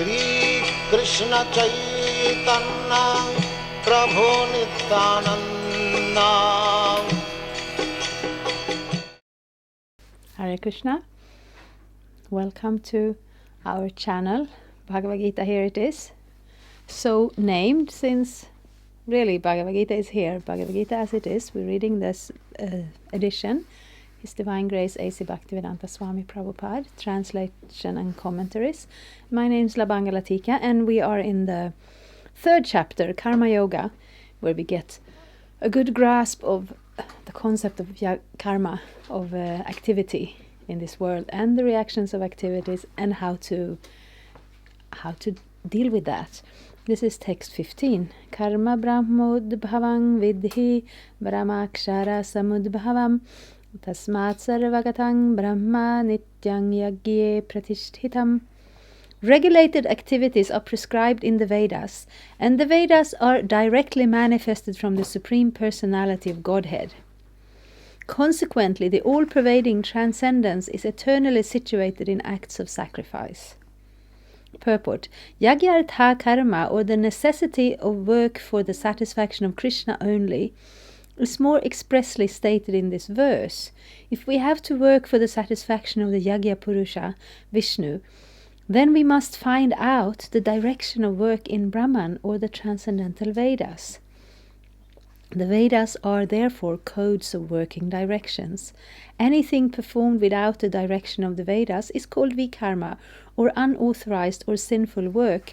Shri Krishna Chaitanya Prabhu Nityananda. Hare Krishna. Welcome to our channel, Bhagavad-gita. Here it is. So named since really Bhagavad-gita is here. Bhagavad-gita as it is. We're reading this edition. His Divine Grace A.C. Bhaktivedanta Swami Prabhupada, translation and commentaries. My name is Labanga Latika, and we are in the third chapter, Karma Yoga, where we get a good grasp of the concept of karma, of activity in this world, and the reactions of activities, and how to deal with that. This is text 15. Karma brahmodbhavam vidhi brahmakshara samudbhavam tasmat sarvagatang brahma nityang yagye pratishtitam. Regulated activities are prescribed in the Vedas, and the Vedas are directly manifested from the Supreme Personality of Godhead. Consequently, the all-pervading transcendence is eternally situated in acts of sacrifice. Purport. Yagyartha karma, or the necessity of work for the satisfaction of Krishna only, is more expressly stated in this verse. If we have to work for the satisfaction of the Yagya Purusha, Vishnu, then we must find out the direction of work in Brahman or the transcendental Vedas. The Vedas are therefore codes of working directions. Anything performed without the direction of the Vedas is called vikarma, or unauthorized or sinful work.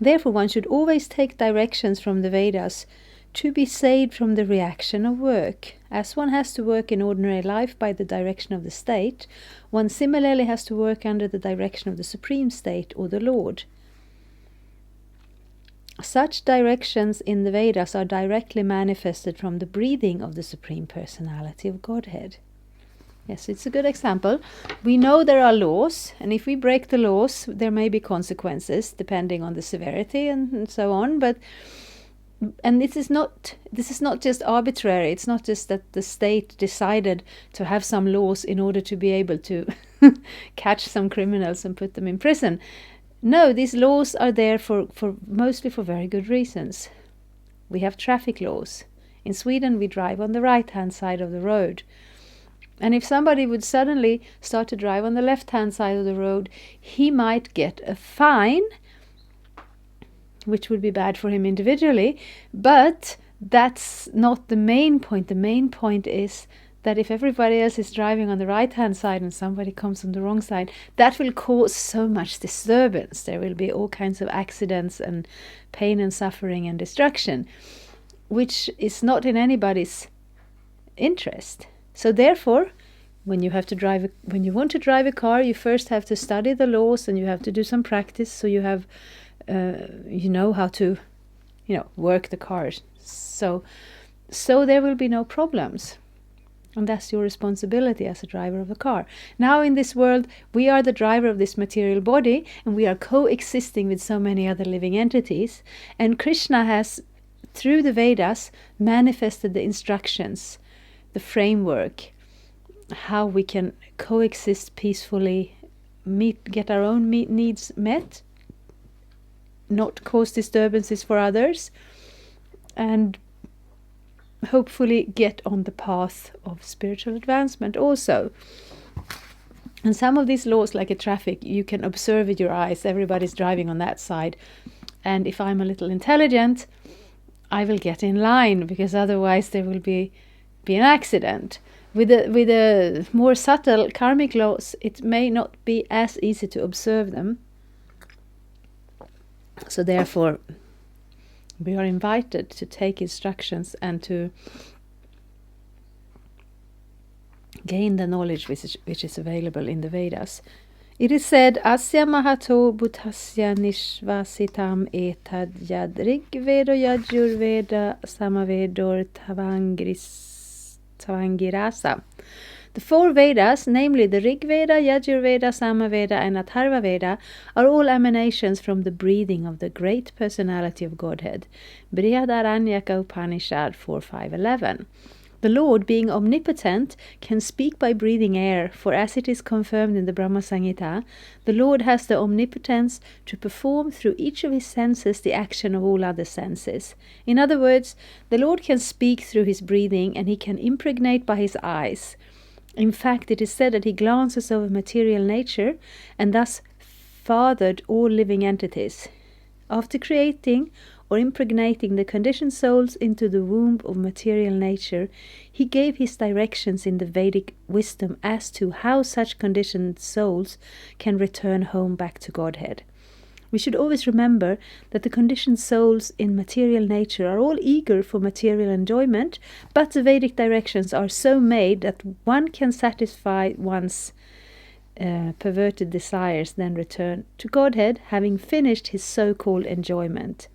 Therefore one should always take directions from the Vedas to be saved from the reaction of work. As one has to work in ordinary life by the direction of the state, one similarly has to work under the direction of the Supreme State or the Lord. Such directions in the Vedas are directly manifested from the breathing of the Supreme Personality of Godhead. Yes, it's a good example. We know there are laws, and if we break the laws, there may be consequences depending on the severity and so on. And this is not just arbitrary. It's not just that the state decided to have some laws in order to be able to catch some criminals and put them in prison. No, these laws are there for mostly for very good reasons. We have traffic laws. In Sweden, we drive on the right-hand side of the road. And if somebody would suddenly start to drive on the left-hand side of the road, he might get a fine, which would be bad for him individually, but that's not the main point. The main point is that if everybody else is driving on the right-hand side and somebody comes on the wrong side, that will cause so much disturbance. There will be all kinds of accidents and pain and suffering and destruction, which is not in anybody's interest. So therefore, when you want to drive a car, you first have to study the laws and you have to do some practice, so you have you know how to work the cars, so there will be no problems, and that's your responsibility as a driver of a car. Now in this world, we are the driver of this material body, and we are coexisting with so many other living entities, and Krishna has, through the Vedas, manifested the instructions, the framework, how we can coexist peacefully, get our own needs met, not cause disturbances for others, and hopefully get on the path of spiritual advancement also. And some of these laws, like a traffic, you can observe with your eyes. Everybody's driving on that side, and if I'm a little intelligent, I will get in line, because otherwise there will be an accident. With a more subtle karmic laws, it may not be as easy to observe them. So therefore, we are invited to take instructions and to gain the knowledge which is available in the Vedas. It is said, Asya mahato bhutasya nishvasitam etad yad rig vedo yajurveda samavedor tavangirasa. The four Vedas, namely the Rig Veda, Yajurveda, Samaveda and Atharva Veda, are all emanations from the breathing of the great personality of Godhead. Brihadaranyaka Upanishad 4.5.11. The Lord, being omnipotent, can speak by breathing air, for as it is confirmed in the Brahma Samhita, the Lord has the omnipotence to perform through each of his senses the action of all other senses. In other words, the Lord can speak through his breathing, and he can impregnate by his eyes. In fact, it is said that he glances over material nature and thus fathered all living entities. After creating or impregnating the conditioned souls into the womb of material nature, he gave his directions in the Vedic wisdom as to how such conditioned souls can return home back to Godhead. We should always remember that the conditioned souls in material nature are all eager for material enjoyment, but the Vedic directions are so made that one can satisfy one's perverted desires, then return to Godhead, having finished his so-called enjoyment.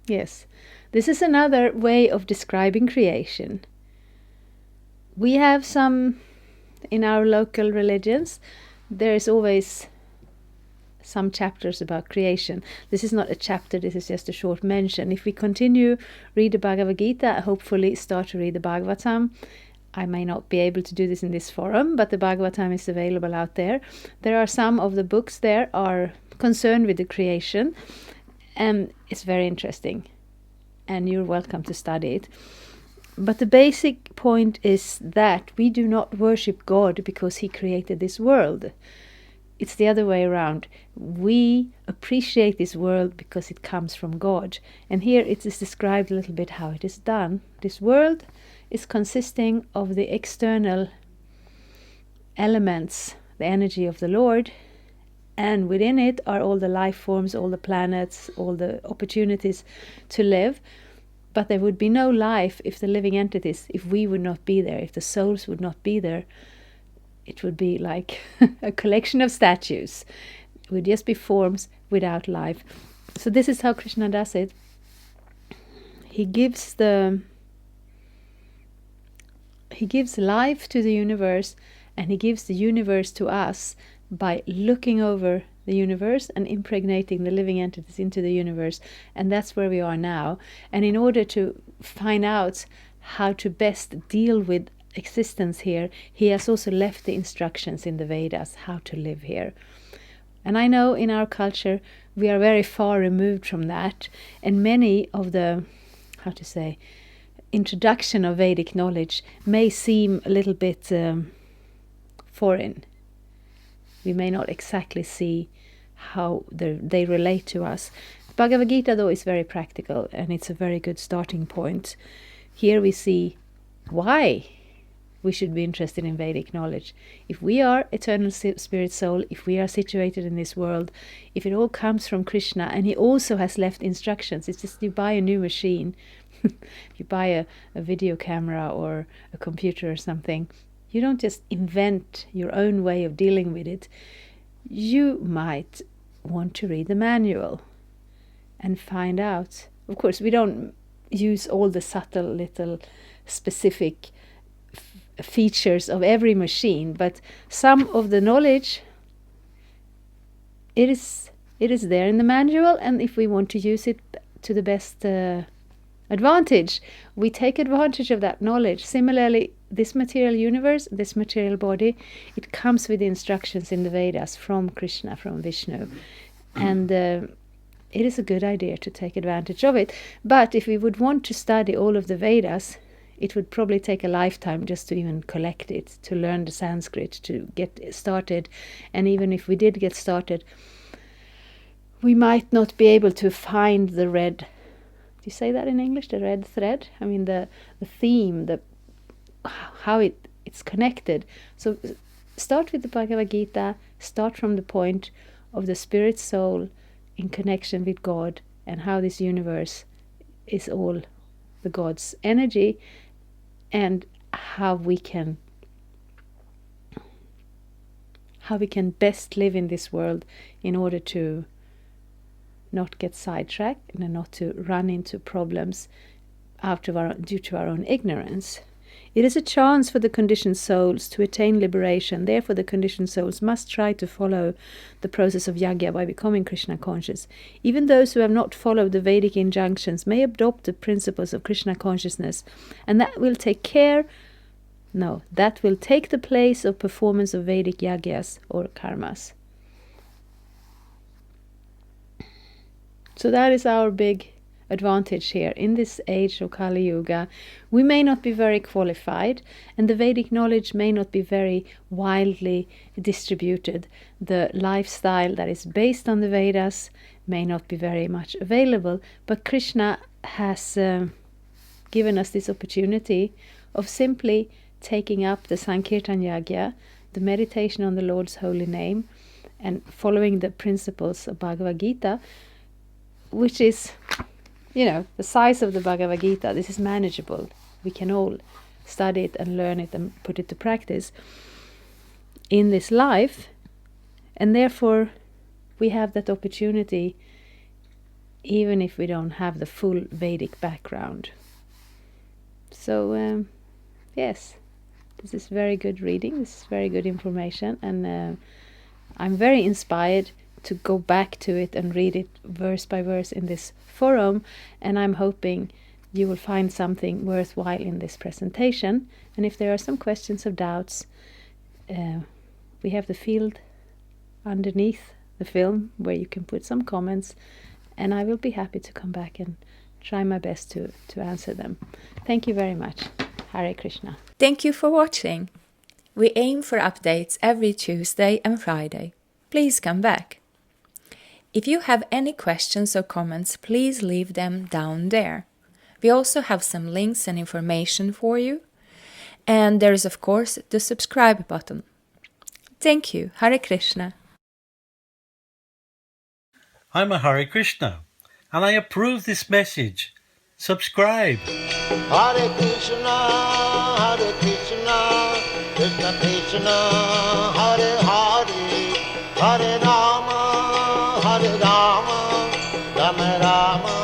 Yes, this is another way of describing creation. We have some, in our local religions, there is always some chapters about creation. This is not a chapter, this is just a short mention. If we continue, read the Bhagavad-gita, hopefully start to read the Bhagavatam. I may not be able to do this in this forum, but the Bhagavatam is available out there. There are some of the books there are concerned with the creation, and it's very interesting, and you're welcome to study it. But the basic point is that we do not worship God because he created this world. It's the other way around. We appreciate this world because it comes from God. And here it is described a little bit how it is done. This world is consisting of the external elements, the energy of the Lord, and within it are all the life forms, all the planets, all the opportunities to live. But there would be no life if the living entities, if we would not be there, if the souls would not be there. It would be like a collection of statues. It would just be forms without life. So this is how Krishna does it. He gives life to the universe, and he gives the universe to us by looking over the universe and impregnating the living entities into the universe. And that's where we are now. And in order to find out how to best deal with existence here, he has also left the instructions in the Vedas how to live here. And I know in our culture we are very far removed from that, and many of the, introduction of Vedic knowledge may seem a little bit foreign. We may not exactly see how they relate to us. Bhagavad-gita, though, is very practical, and it's a very good starting point. Here we see why we should be interested in Vedic knowledge. If we are eternal spirit soul, if we are situated in this world, if it all comes from Krishna, and he also has left instructions. It's just you buy a new machine, you buy a video camera or a computer or something. You don't just invent your own way of dealing with it. You might want to read the manual and find out. Of course, we don't use all the subtle little specific features of every machine, but some of the knowledge, it is there in the manual, and if we want to use it to the best advantage, we take advantage of that knowledge. Similarly, this material universe, this material body, it comes with the instructions in the Vedas from Krishna, from Vishnu, and it is a good idea to take advantage of it. But if we would want to study all of the Vedas, it would probably take a lifetime just to even collect it, to learn the Sanskrit, to get started. And even if we did get started, we might not be able to find the red, do you say that in English, the red thread? I mean the theme, how it's connected. So start with the Bhagavad-gita, start from the point of the spirit soul in connection with God, and how this universe is all the God's energy, and how we can best live in this world in order to not get sidetracked and not to run into problems due to our own ignorance. It is a chance for the conditioned souls to attain liberation. Therefore, the conditioned souls must try to follow the process of yagya by becoming Krishna conscious. Even those who have not followed the Vedic injunctions may adopt the principles of Krishna consciousness, and that will take the place of performance of Vedic yagyas or karmas. So that is our big advantage here. In this age of Kali Yuga, we may not be very qualified, and the Vedic knowledge may not be very widely distributed. The lifestyle that is based on the Vedas may not be very much available, but Krishna has given us this opportunity of simply taking up the Sankirtan Yagya, the meditation on the Lord's holy name, and following the principles of Bhagavad-gita, which is, the size of the Bhagavad-gita. This is manageable. We can all study it and learn it and put it to practice in this life. And therefore, we have that opportunity even if we don't have the full Vedic background. So, yes, this is very good reading. This is very good information. And I'm very inspired to go back to it and read it verse by verse in this forum, and I'm hoping you will find something worthwhile in this presentation. And if there are some questions or doubts, we have the field underneath the film where you can put some comments, and I will be happy to come back and try my best to answer them. Thank you very much. Hare Krishna. Thank you for watching. We aim for updates every Tuesday and Friday. Please come back. If you have any questions or comments, please leave them down there. We also have some links and information for you. And there is, of course, the subscribe button. Thank you. Hare Krishna. I'm a Hare Krishna, and I approve this message. Subscribe. Hare Krishna, Krishna Krishna, Hare Hare, Hare Rama, Rama Rama.